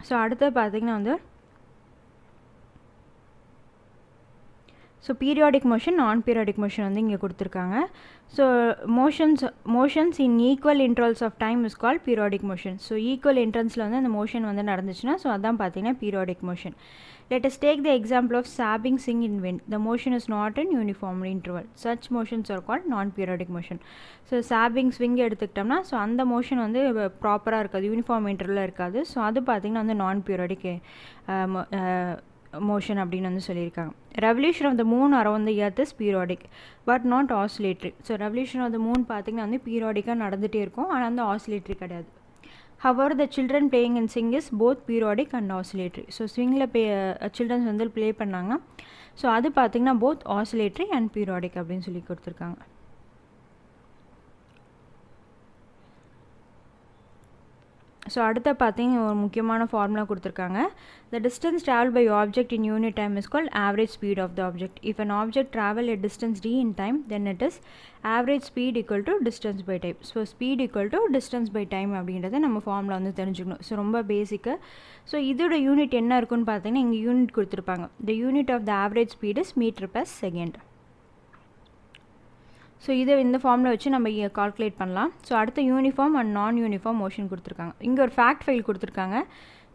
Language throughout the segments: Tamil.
ஸோ அடுத்து பார்த்திங்கன்னா வந்து so periodic motion non periodic motion வந்து இங்கே கொடுத்துருக்காங்க. So motions in equal intervals of time is call periodic motion. So equal இன்டர்வல்ஸில் வந்து அந்த மோஷன் வந்து நடந்துச்சுன்னா ஸோ அதான் பார்த்தீங்கன்னா periodic motion. Let us take the example of sabbing swing in wind. The motion is not in uniform interval. Such motions are called non-periodic motion. So sabbing swing எடுத்துக்கிட்டோம்னா ஸோ அந்த மோஷன் வந்து ப்ராப்பராக இருக்காது, யூனிஃபார்ம் இன்டர்வலில் இருக்காது. ஸோ அது பார்த்திங்கன்னா வந்து நான் பீரியாடிக் motion அப்படின்னு வந்து சொல்லியிருக்காங்க. Revolution of the moon around the earth is periodic but not oscillatory. So revolution of the moon பார்த்திங்கன்னா வந்து பீரியாடிக்காக நடந்துகிட்டே இருக்கும், ஆனால் வந்து ஆசிலேட்டரி கிடையாது. However, the children playing in swing is both periodic and oscillatory. So ஸ்விங்கில் children வந்து ப்ளே பண்ணாங்க. ஸோ அது பார்த்திங்கன்னா both oscillatory and periodic அப்படின்னு சொல்லி கொடுத்துருக்காங்க. ஸோ அடுத்த பார்த்தீங்கன்னா ஒரு முக்கியமான ஃபார்முலா கொடுத்துருக்காங்க. The distance traveled by object in unit time is called average speed of the object. If an object travel a distance d in time, then it is average speed equal to distance by time. So speed equal to distance by time அப்படின்றத நம்ம ஃபார்முலா வந்து தெரிஞ்சுக்கணும். ஸோ ரொம்ப பேசிக்கு. ஸோ இதோட யூனிட் என்ன இருக்குன்னு பார்த்தீங்கன்னா இங்கே யூனிட் கொடுத்துருப்பாங்க. The unit of the average speed is meter per second. So இதை இந்த ஃபார்மில் வச்சு நம்ம கால்குலேட் பண்ணலாம். ஸோ அடுத்த யூனிஃபார்ம் அண்ட் நான் யூனிஃபார்ம் மோஷன் கொடுத்துருக்காங்க. இங்கே ஒரு ஃபேக்ட் ஃபைல் கொடுத்துருக்காங்க.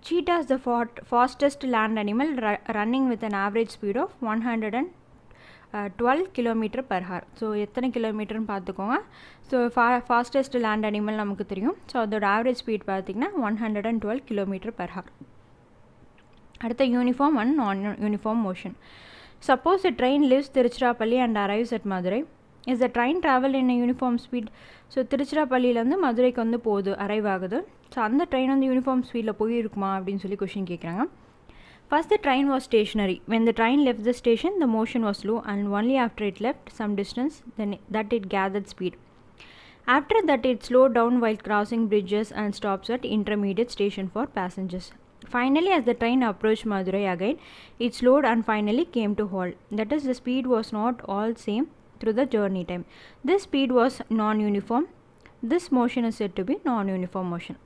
Cheetah is the fastest land animal running with an average speed of 112 km/h. So எத்தனை கிலோமீட்டர்னு பார்த்துக்கோங்க. ஸோ ஃபாஸ்டஸ்ட் லேண்ட் அனிமல் நமக்கு தெரியும். ஸோ அதோட ஆவரேஜ் ஸ்பீட் பார்த்திங்கன்னா 112 km/h. அடுத்த யூனிஃபார்ம் அண்ட் நான் uniform motion. Suppose a train leaves Tiruchirappalli and arrives at Madurai. Is the train travel in a uniform speed? So திருச்சிராப்பள்ளியிலேருந்து மதுரைக்கு வந்து போகுது, அரைவ் ஆகுது. ஸோ அந்த ட்ரெயின் வந்து யூனிஃபார்ம் ஸ்பீடில் போயிருக்குமா அப்படின்னு சொல்லி கொஷின் கேட்குறாங்க. First, the train was stationary. When the train left the station, the motion was slow, and only after it left some distance, then that it gathered speed. After that, it slowed down while crossing bridges and stops at intermediate station for passengers. Finally, as the train approached Madurai again, it slowed and finally came to halt. That is, the speed was not all same through the journey time. This speed was non-uniform. This motion is said to be non-uniform motion.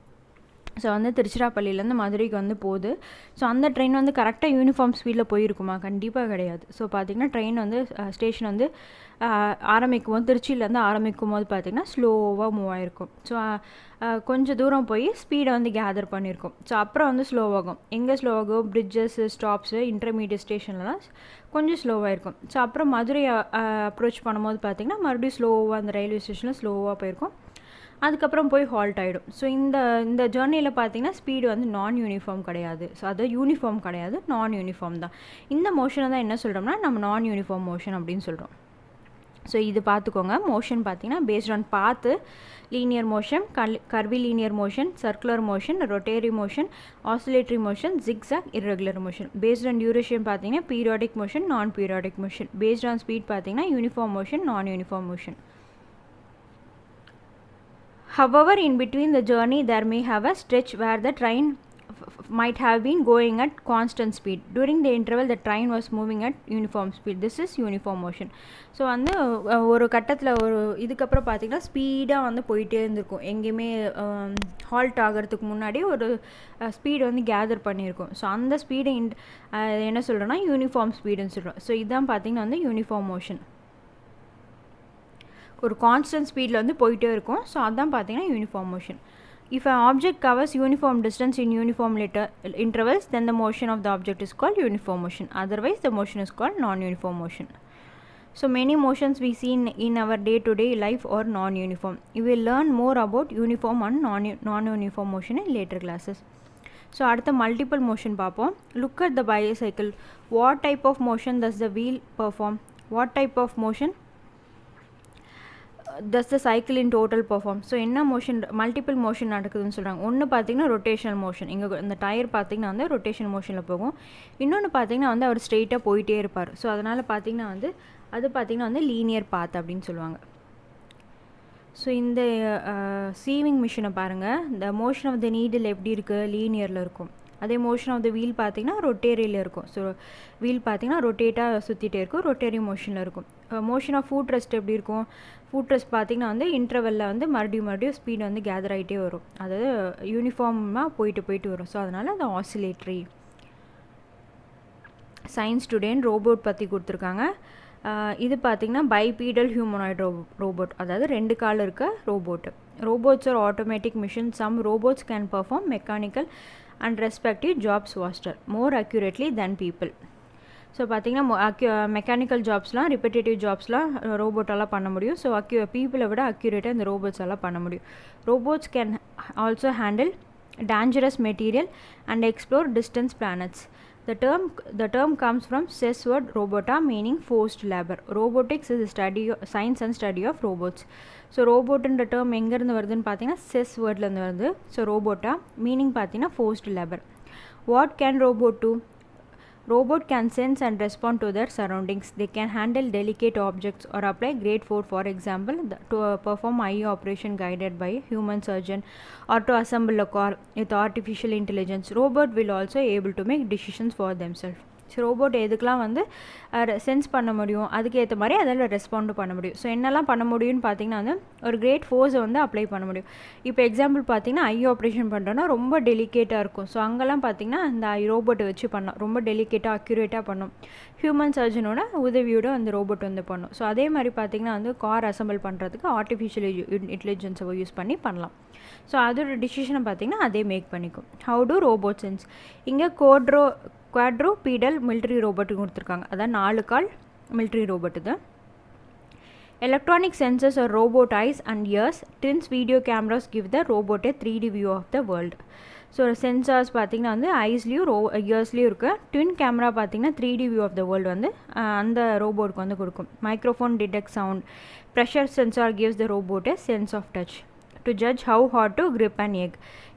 So வந்து திருச்சிராப்பள்ளியிலேருந்து மதுரைக்கு வந்து போகுது. ஸோ அந்த ட்ரெயின் வந்து கரெக்டாக யூனிஃபார்ம் ஸ்பீடில் போயிருக்குமா? கண்டிப்பாக கிடையாது. ஸோ பார்த்திங்கன்னா ட்ரெயின் வந்து ஸ்டேஷன் வந்து ஆரம்பிக்கும் போது திருச்சியிலேருந்து ஆரம்பிக்கும் போது பார்த்திங்கன்னா ஸ்லோவாக மூவ் ஆகிருக்கும். ஸோ கொஞ்சம் தூரம் போய் ஸ்பீடை வந்து கேதர் பண்ணியிருக்கும். ஸோ அப்புறம் வந்து ஸ்லோவாகும். எங்கே ஸ்லோவாகும்? பிரிட்ஜஸ்ஸு, ஸ்டாப்ஸு, இன்டர்மீடியட் ஸ்டேஷன்லலாம் கொஞ்சம் ஸ்லோவாக இருக்கும். ஸோ அப்புறம் மதுரை அப்ரோச் பண்ணும்போது பார்த்திங்கன்னா மறுபடியும் ஸ்லோவாக அந்த ரயில்வே ஸ்டேஷனில் ஸ்லோவாக போயிருக்கும். அதுக்கப்புறம் போய் ஹால்ட் ஆகிடும். ஸோ இந்த ஜேர்னியில் பார்த்திங்கன்னா ஸ்பீடு வந்து நான் யூனிஃபார்ம் கிடையாது. ஸோ அது யூனிஃபார்ம் கிடையாது, நான் யூனிஃபார்ம் தான். இந்த மோஷனை தான் என்ன சொல்கிறோம்னா நம்ம நான் யூனிஃபார்ம் மோஷன் அப்படின்னு சொல்கிறோம். ஸோ இது பார்த்துக்கோங்க. மோஷன் பார்த்திங்கன்னா based on path, linear motion, curvilinear motion, circular motion, rotary motion, oscillatory motion, zigzag, irregular motion. Based on duration பார்த்திங்கன்னா periodic motion, non periodic motion. Based on speed பார்த்திங்கன்னா uniform motion, non uniform motion. However, in between the journey, there may have a stretch where the train might have been going at constant speed. During the interval, the train was moving at uniform speed. This is uniform motion. So வந்து ஒரு கட்டத்தில் ஒரு இதுக்கப்புறம் பார்த்திங்கன்னா ஸ்பீடாக வந்து போயிட்டே இருந்திருக்கும். எங்கேயுமே ஹால்ட் ஆகிறதுக்கு முன்னாடி ஒரு ஸ்பீடு வந்து கேதர் பண்ணியிருக்கும். ஸோ அந்த ஸ்பீடை என்ன சொல்கிறோன்னா யூனிஃபார்ம் ஸ்பீடுன்னு சொல்கிறோம். ஸோ இதுதான் பார்த்திங்கன்னா வந்து யூனிஃபார்ம் மோஷன். ஒரு கான்ஸ்டன்ட் ஸ்பீடில் வந்து போயிட்டே இருக்கும். ஸோ அதுதான் பார்த்தீங்கன்னா uniform motion. If an object covers uniform distance in uniform intervals, then the motion of the object is called uniform motion. Otherwise, the motion is called non-uniform motion. So many motions we see in our day-to-day life are non-uniform. You will learn more about uniform and non-uniform motion in later classes. So அடுத்த மல்டிபிள் மோஷன் பார்ப்போம். Look at the bicycle. What type of motion does the wheel perform? What type of motion does the cycle in total perform? So என்ன மோஷன், மல்டிபிள் மோஷன் நடக்குதுன்னு சொல்கிறாங்க. ஒன்று பார்த்திங்கன்னா ரொட்டேஷனல் மோஷன். இங்கே இந்த டயர் பார்த்திங்கன்னா வந்து ரொட்டேஷன் மோஷனில் போகும். இன்னொன்று பார்த்திங்கன்னா வந்து அவர் ஸ்ட்ரெயிட்டாக போயிட்டே இருப்பார். ஸோ அதனால் பார்த்திங்கன்னா வந்து அது பார்த்திங்கன்னா வந்து லீனியர் பாத் அப்படின்னு சொல்லுவாங்க. ஸோ இந்த சீவிங் மிஷினை பாருங்கள். இந்த மோஷன் ஆஃப் த நீடில் எப்படி இருக்குது? லீனியரில் இருக்கும். அதே மோஷன் ஆஃப் த வீல் பார்த்திங்கன்னா ரொட்டேரியில் இருக்கும். ஸோ வீல் பார்த்திங்கன்னா ரொட்டேட்டாக சுற்றிட்டே இருக்கும், ரொட்டேரி மோஷனில் இருக்கும். மோஷன் ஆஃப் ஃபுட் ரெஸ்ட் எப்படி இருக்கும்? ஃபுட் ரெஸ்ட் பார்த்திங்கன்னா வந்து இன்டர்வெல்லில் வந்து மறுபடியும் ஸ்பீடு வந்து கேதர் ஆகிட்டே வரும், அதாவது யூனிஃபார்மாக போயிட்டு வரும். ஸோ அதனால் அது ஆசிலேட்ரி. சயின்ஸ் ஸ்டூடெண்ட் ரோபோட் பற்றி கொடுத்துருக்காங்க. இது பார்த்திங்கன்னா பைபீடல் ஹியூமனாய்டு ரோபோட், அதாவது 2 கால் இருக்க robot. Robots are automatic machine. Some robots can perform mechanical and respective jobs faster more accurately then people. So பார்த்திங்கன்னா மெக்கானிக்கல் ஜாப்ஸ்லாம், ரிப்பீட்டேட்டிவ் ஜாப்ஸ்லாம் ரோபோட்டால் பண்ண முடியும். ஸோ பீப்புளை விட அக்யூரேட்டாக இந்த ரோபோட்ஸால் பண்ண முடியும். Robots can also handle dangerous material and explore distant planets. The term comes from Czech word robota, meaning forced labor. Robotics is science and study of robots. So robot என்ற term எங்கேருந்து வருதுன்னு பார்த்தீங்கன்னா Czech wordலேருந்து வருது. ஸோ robota meaning பார்த்தீங்கன்னா forced labor. What can robot do? Robot can sense and respond to their surroundings. They can handle delicate objects or apply great force, for example, to perform eye operation guided by a human surgeon, or to assemble a car with artificial intelligence. Robot will also able to make decisions for themselves. So robot எதுக்கெலாம் வந்து சென்ஸ் பண்ண முடியும், அதுக்கு ஏற்ற மாதிரி அதில் ரெஸ்பாண்டு பண்ண முடியும். ஸோ என்னெல்லாம் பண்ண முடியும்னு பார்த்திங்கன்னா வந்து ஒரு கிரேட் ஃபோர்ஸை வந்து அப்ளை பண்ண முடியும். இப்போ எக்ஸாம்பிள் பார்த்திங்கன்னா ஐ ஆப்ரேஷன் பண்ணுறோன்னா ரொம்ப டெலிகேட்டாக இருக்கும். ஸோ அங்கெல்லாம் பார்த்திங்கன்னா இந்த ரோபோட்டை வச்சு பண்ணலாம், ரொம்ப டெலிகேட்டாக அக்யூரேட்டாக பண்ணும். ஹியூமன் சர்ஜனோட உதவியோடு அந்த ரோபோட் வந்து பண்ணும். ஸோ அதே மாதிரி பார்த்திங்கன்னா வந்து கார் அசம்பிள் பண்ணுறதுக்கு ஆர்டிஃபிஷியல் இன்டெலிஜென்ஸை யூஸ் பண்ணலாம். ஸோ அதோட டிசிஷனை பார்த்திங்கன்னா அதே மேக் பண்ணிக்கும். How do robot sense? இங்கே குவாட்ரோபீடல் மிலிட்ரி ரோபோட்டு கொடுத்துருக்காங்க, அதான் 4 கால் மிலிட்ரி ரோபோட். இது electronic sensors are robot eyes and ears. Twins video cameras give the robot 3D view of the world. So sensors பார்த்திங்கன்னா வந்து ஐஸ்லேயும் இயர்ஸ்லேயும் இருக்குது. ட்வின் கேமரா பார்த்திங்கன்னா 3D view of the world வந்து அந்த ரோபோட்டுக்கு வந்து கொடுக்கும். Microphone detect sound. Pressure sensor gives the robot a sense of touch. To judge how hard to grip an egg.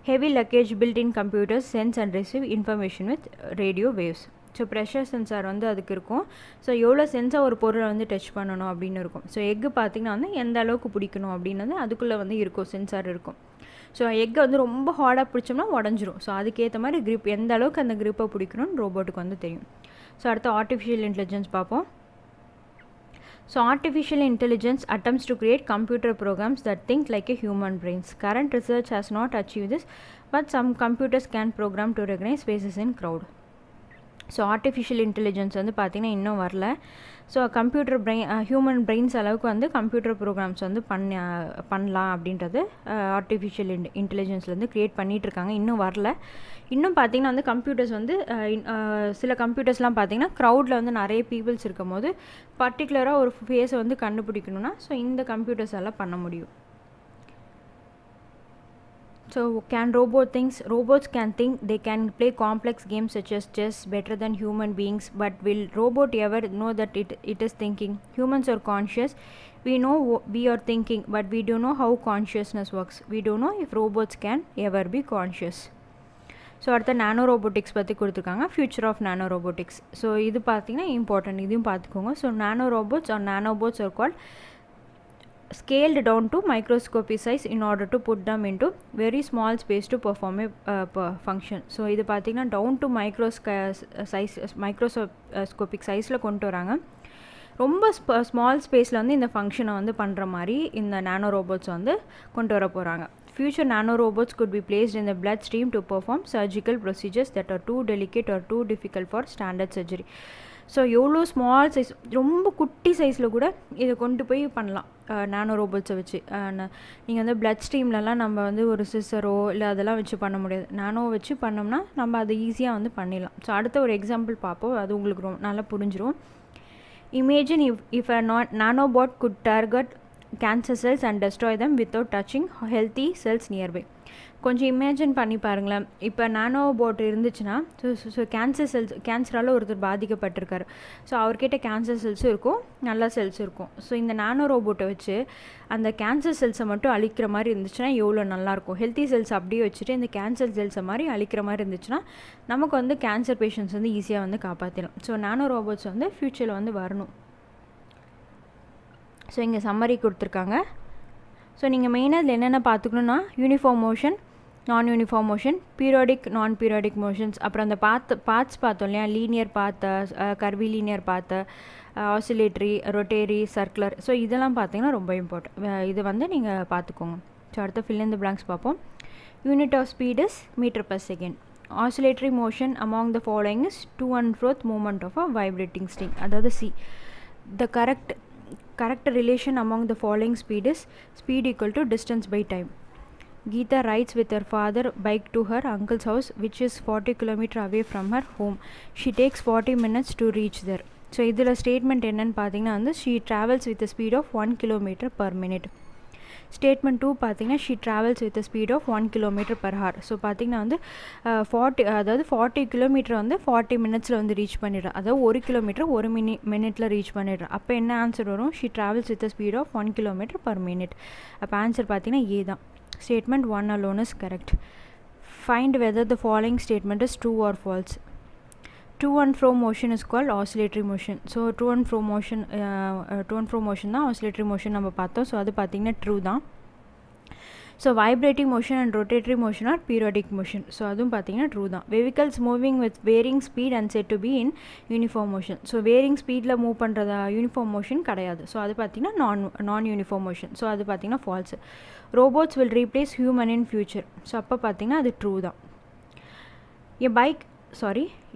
Heavy luggage built-in computers sense and receive information with radio waves. So pressure sensor வந்து அதுக்கு இருக்கும். ஸோ எவ்வளோ சென்ஸாக ஒரு பொருளை வந்து டச் பண்ணணும் அப்படின்னு இருக்கும். ஸோ எக்கு பார்த்திங்கன்னா வந்து எந்த அளவுக்கு பிடிக்கணும் அப்படின்னது அதுக்குள்ளே வந்து இருக்கும், சென்சார் இருக்கும். ஸோ எக்கை வந்து ரொம்ப ஹார்டாக பிடிச்சோம்னா உடஞ்சிரும். ஸோ அதுக்கேற்ற மாதிரி கிரிப், எந்த அளவுக்கு அந்த கிரிப்பை பிடிக்கணும்னு ரோபோட்டுக்கு வந்து தெரியும். ஸோ அடுத்து ஆர்டிஃபிஷியல் இன்டெலிஜென்ஸ் பார்ப்போம். So artificial intelligence attempts to create computer programs that think like a human brains. Current research has not achieved this, but some computers can program to recognize faces in crowd. So artificial intelligence வந்து பார்த்திங்கன்னா இன்னும் வரல. ஸோ கம்ப்யூட்டர் ஹியூமன் பிரெயின்ஸ் அளவுக்கு வந்து கம்ப்யூட்டர் ப்ரோக்ராம்ஸ் வந்து பண்ணலாம் அப்படின்றது ஆர்டிஃபிஷியல் இன்டெலிஜென்ஸ்லேருந்து க்ரியேட் பண்ணிகிட்ருக்காங்க, இன்னும் வரல. இன்னும் பார்த்திங்கன்னா வந்து கம்ப்யூட்டர்ஸ் வந்து சில கம்ப்யூட்டர்ஸ்லாம் பார்த்திங்கன்னா க்ரௌடில் வந்து நிறைய பீப்புள்ஸ் இருக்கும் போது பர்டிகுலராக ஒரு ஃபேஸை வந்து கண்டுபிடிக்கணும்னா ஸோ இந்த கம்ப்யூட்டர்ஸ் எல்லாம் பண்ண முடியும். So can robot things? Robots can think. They can play complex games such as chess better than human beings. But will robot ever know that it is thinking? Humans are conscious. We know we are thinking, but we don't know how consciousness works. We don't know if robots can ever be conscious. So அடுத்த நானோ ரோபோட்டிக்ஸ் பற்றி கொடுத்துருக்காங்க, future of nano robotics. So இது பார்த்திங்கன்னா இம்பார்ட்டன்ட், இதையும் பார்த்துக்கோங்க. So nano robots or nanobots are called scaled down to microscopic size in order to put them into very small space to perform a function. So இது பார்த்திங்கன்னா டவுன் டு மைக்ரோஸ்கோபிக் சைஸில் கொண்டு வராங்க. ரொம்ப ஸ்மால் ஸ்பேஸில் வந்து இந்த ஃபங்க்ஷனை வந்து பண்ணுற மாதிரி இந்த நானோ ரோபோட்ஸ் வந்து கொண்டு வர போகிறாங்க. Future nanorobots could be placed in the bloodstream to perform surgical procedures that are too delicate or too difficult for standard surgery. So எவ்வளோ ஸ்மால் சைஸ், ரொம்ப குட்டி சைஸில் கூட இதை கொண்டு போய் பண்ணலாம் நானோ ரோபோட்ஸை வச்சு. நீங்கள் வந்து பிளட் ஸ்ட்ரீம்லலாம் நம்ம வந்து ஒரு சிஸ்ஸரோ இல்லை அதெல்லாம் வச்சு பண்ண முடியாது. நானோ வச்சு பண்ணோம்னா நம்ம அதை ஈஸியாக வந்து பண்ணிடலாம். ஸோ அடுத்த ஒரு எக்ஸாம்பிள் பார்ப்போம், அது உங்களுக்கு ரொம்ப நல்லா புரிஞ்சிடும். Imagine if a nanobot could target cancer cells and destroy them without touching healthy cells nearby. கொஞ்சம் இமேஜின் பண்ணி பாருங்களேன். இப்போ நானோபோட் இருந்துச்சுன்னா ஸோ கேன்சரால் ஒருத்தர் பாதிக்கப்பட்டிருக்காரு. ஸோ அவர்கிட்ட கேன்சர் செல்ஸும் இருக்கும், நல்ல செல்ஸும் இருக்கும். ஸோ இந்த நானோ ரோபோட்டை வச்சு அந்த கேன்சர் செல்ஸை மட்டும் அழிக்கிற மாதிரி இருந்துச்சுன்னா எவ்வளோ நல்லாயிருக்கும். ஹெல்த்தி செல்ஸ் அப்படியே வச்சுட்டு இந்த கேன்சர் செல்ஸை மாதிரி அழிக்கிற மாதிரி இருந்துச்சுன்னா நமக்கு வந்து கேன்சர் பேஷண்ட்ஸ் வந்து ஈஸியாக வந்து காப்பாற்றிடலாம். ஸோ நானோ ரோபோட்ஸ் வந்து ஃப்யூச்சரில் வந்து வரணும். ஸோ இங்கே சம்மரி கொடுத்துருக்காங்க. ஸோ நீங்கள் மெயினாக இதில் என்னென்ன பார்த்துக்கணுன்னா uniform motion, non uniform motion, periodic நான் பீரியாடிக் மோஷன்ஸ். அப்புறம் அந்த பார்ட்ஸ் பார்த்தோம் இல்லையா, லீனியர் பாத்து, கர்வி லீனியர் பாத்து, ஆசிலேட்டரி, ரொட்டேரி, சர்க்குலர். ஸோ இதெல்லாம் பார்த்தீங்கன்னா ரொம்ப இம்பார்ட்டன்ட். இது வந்து நீங்கள் பார்த்துக்கோங்க. ஸோ அடுத்து fill in the blanks பார்ப்போம். Unit of speed is metre per second. Oscillatory motion among the following is to and fro movement of a vibrating string. அதாவது C. The correct relation among the following speed is speed equal to distance by time. Geeta rides with her father bike to her uncle's house, which is 40 km away from her home. She takes 40 minutes to reach there. So இதில் ஸ்டேட்மெண்ட் என்னன்னு பார்த்தீங்கன்னா வந்து she travels with a speed of 1 km per minute. Statement 2 பார்த்தீங்கன்னா she travels with a speed of 1 km per hour. So பார்த்தீங்கன்னா வந்து 40 கிலோமீட்டர் வந்து 40 மினிட்ஸில் வந்து ரீச் பண்ணிடுறா. அதாவது 1 கிலோமீட்டர் 1 மினிட்டில் ரீச் பண்ணிடுறா. அப்போ என்ன ஆன்சர் வரும்? she travels with a speed of 1 km per minute. அப்போ ஆன்சர் பார்த்தீங்கன்னா ஏ தான். Statement 1 alone is correct. Find whether the following statement is true or false. To and fro motion is called oscillatory motion. So to and fro motion தான் oscillatory motion நம்ம பார்த்தோம். ஸோ அது பார்த்தீங்கன்னா ட்ரூ தான். So vibrating motion and rotatory motion are periodic motion. So அதுவும் பார்த்தீங்கன்னா ட்ரூ தான். Vehicles moving with varying speed and said to be in uniform motion. So varying ஸ்பீடில் மூவ் பண்ணுறதா யூனிஃபார்ம் மோஷன் கிடையாது. ஸோ அது பார்த்தீங்கன்னா நான் யூனிஃபார்ம் மோஷன். ஸோ அது பார்த்தீங்கன்னா false. Robots will replace human in future. So அப்போ பார்த்தீங்கன்னா அது ட்ரூ தான்.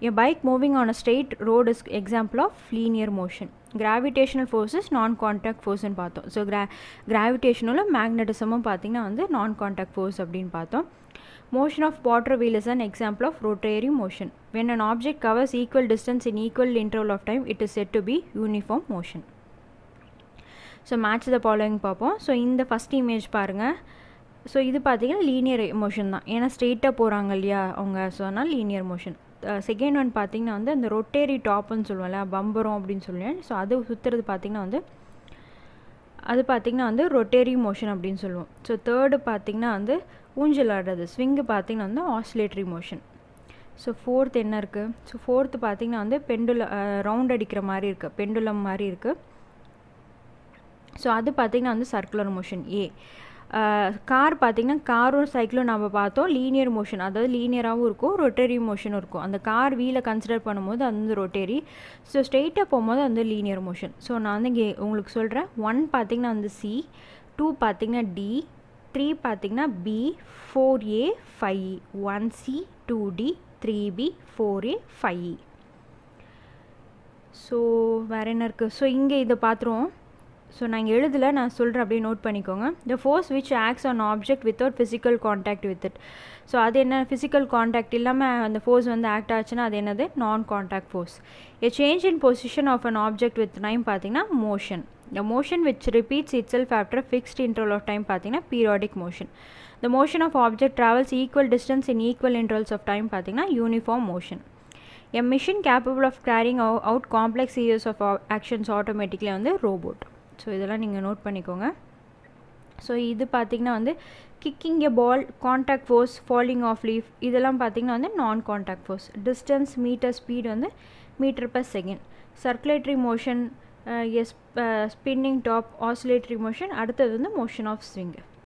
A bike moving on a straight road is example of linear motion. Gravitational force is non-contact force ன்னு பார்த்தோம். ஸோ கிராவிடேஷனலும் மேக்னட்டிசமும் பார்த்தீங்கன்னா வந்து non-contact force அப்படின்னு பார்த்தோம். Motion of water wheel is an example of rotary motion. When an object covers equal distance in equal interval of time, it is said to be uniform motion. So match the following பார்ப்போம். ஸோ இந்த ஃபஸ்ட் இமேஜ் பாருங்கள். ஸோ இது பார்த்தீங்கன்னா லீனியர் மோஷன் தான், ஏன்னா ஸ்ட்ரெயிட்டாக போகிறாங்க இல்லையா அவங்க. ஸோ அதனால் லீனியர் மோஷன். செகண்ட் ஒன் பார்த்தீங்கன்னா வந்து அந்த ரொட்டேரி டாப்புன்னு சொல்லுவோம்ல, பம்பரம் அப்படின்னு சொல்லுவேன். ஸோ அது சுற்றுறது பார்த்தீங்கன்னா வந்து ரொட்டேரி மோஷன் அப்படின்னு சொல்லுவோம். ஸோ தேர்டு பார்த்தீங்கன்னா வந்து ஊஞ்சல் ஆடுறது, ஸ்விங்கு பார்த்தீங்கன்னா வந்து ஆசிலேட்டரி மோஷன். ஸோ ஃபோர்த் என்ன இருக்குது? ஸோ ஃபோர்த்து பார்த்தீங்கன்னா வந்து ரவுண்ட் அடிக்கிற மாதிரி இருக்குது, பெண்டுலம் மாதிரி இருக்குது. ஸோ அது பார்த்தீங்கன்னா வந்து சர்க்குலர் மோஷன் ஏ. கார் பார்த்திங்கன்னா காரும் சைக்கிளும் நம்ம பார்த்தோம் லீனியர் மோஷன், அதாவது லீனியராகவும் இருக்கும் ரொட்டேரி மோஷனும் இருக்கும். அந்த கார் வீலை கன்சிடர் பண்ணும்போது அது வந்து ரொட்டேரி. ஸோ ஸ்ட்ரெயிட்டாக போகும்போது வந்து லீனியர் மோஷன். ஸோ நான் வந்து இங்கே உங்களுக்கு சொல்கிறேன். 1 பார்த்திங்கன்னா வந்து சி, 2 பார்த்திங்கன்னா டி, 3 பார்த்திங்கன்னா B, 4A 5E. 1C 2D 3B 4A 5E. So வேறு என்ன இருக்குது? ஸோ இங்கே இதை பார்த்துருவோம். ஸோ நான் இங்கே எழுதலை, நான் சொல்கிறேன், அப்படியே நோட் பண்ணிக்கோங்க. The force which acts an object without physical contact with it. So அது என்ன? ஃபிசிக்கல் காண்டாக்ட் இல்லாமல் அந்த ஃபோர்ஸ் வந்து ஆக்ட் ஆச்சுன்னா அது என்னது? Non contact force. A change in position of an object with time பார்த்தீங்கன்னா motion. The motion which repeats itself after fixed interval of time பார்த்தீங்கன்னா periodic motion. The motion of object travels equal distance in equal intervals of time பார்த்தீங்கன்னா uniform motion. A machine capable of carrying out complex series of actions automatically வந்து ரோபோட். ஸோ இதெல்லாம் நீங்கள் நோட் பண்ணிக்கோங்க. ஸோ இது பார்த்திங்கன்னா வந்து kicking a ball, contact force, falling of leaf, இதெல்லாம் பார்த்திங்கன்னா வந்து non contact force. Distance meter, speed வந்து meter per second. Circulatory motion, spinning top, oscillatory motion. அடுத்தது வந்து மோஷன் ஆஃப் ஸ்விங்.